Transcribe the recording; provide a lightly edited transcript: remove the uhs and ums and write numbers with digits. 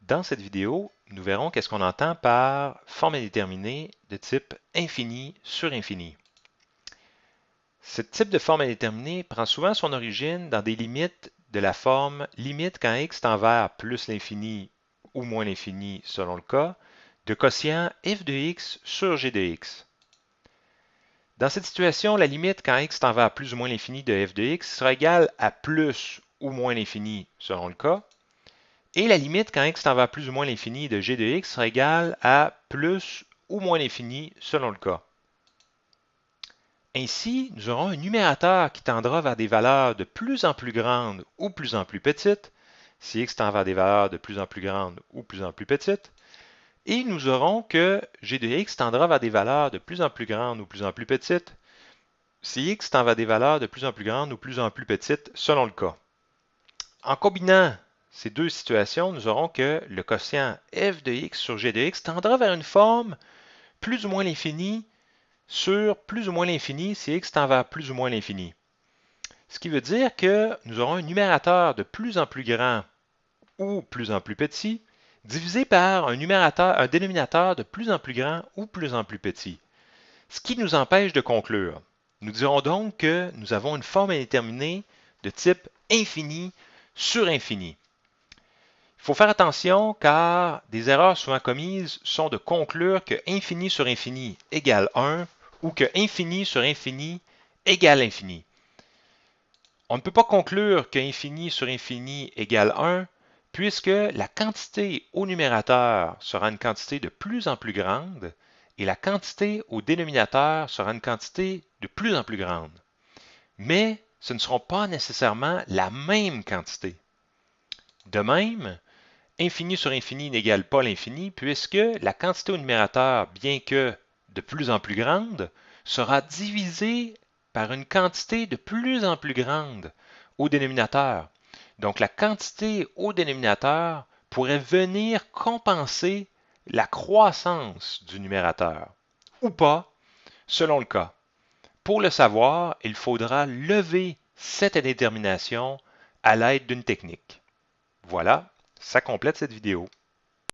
Dans cette vidéo, nous verrons qu'est-ce qu'on entend par forme indéterminée de type infini sur infini. Ce type de forme indéterminée prend souvent son origine dans des limites de la forme limite quand x tend vers plus l'infini ou moins l'infini selon le cas, de quotient f de x sur g de x. Dans cette situation, la limite quand x tend vers plus ou moins l'infini de f de x sera égale à plus ou moins l'infini selon le cas, et la limite quand x tend vers plus ou moins l'infini de g de x sera égale à plus ou moins l'infini selon le cas. Ainsi, nous aurons un numérateur qui tendra vers des valeurs de plus en plus grandes ou plus en plus petites, si x tend vers des valeurs de plus en plus grandes ou plus en plus petites, et nous aurons que g de x tendra vers des valeurs de plus en plus grandes ou plus en plus petites, si x tend vers des valeurs de plus en plus grandes ou plus en plus petites selon le cas. En combinant ces deux situations, nous aurons que le quotient f de x sur g de x tendra vers une forme plus ou moins l'infini sur plus ou moins l'infini si x tend vers plus ou moins l'infini. Ce qui veut dire que nous aurons un numérateur de plus en plus grand ou plus en plus petit divisé par un dénominateur de plus en plus grand ou plus en plus petit. Ce qui nous empêche de conclure. Nous dirons donc que nous avons une forme indéterminée de type infini sur infini. Il faut faire attention car des erreurs souvent commises sont de conclure que infini sur infini égale 1 ou que infini sur infini égale infini. On ne peut pas conclure que infini sur infini égale 1 puisque la quantité au numérateur sera une quantité de plus en plus grande et la quantité au dénominateur sera une quantité de plus en plus grande. Mais ce ne seront pas nécessairement la même quantité. De même, infini sur infini n'égale pas l'infini puisque la quantité au numérateur, bien que de plus en plus grande, sera divisée par une quantité de plus en plus grande au dénominateur. Donc la quantité au dénominateur pourrait venir compenser la croissance du numérateur, ou pas, selon le cas. Pour le savoir, il faudra lever cette indétermination à l'aide d'une technique. Voilà, ça complète cette vidéo.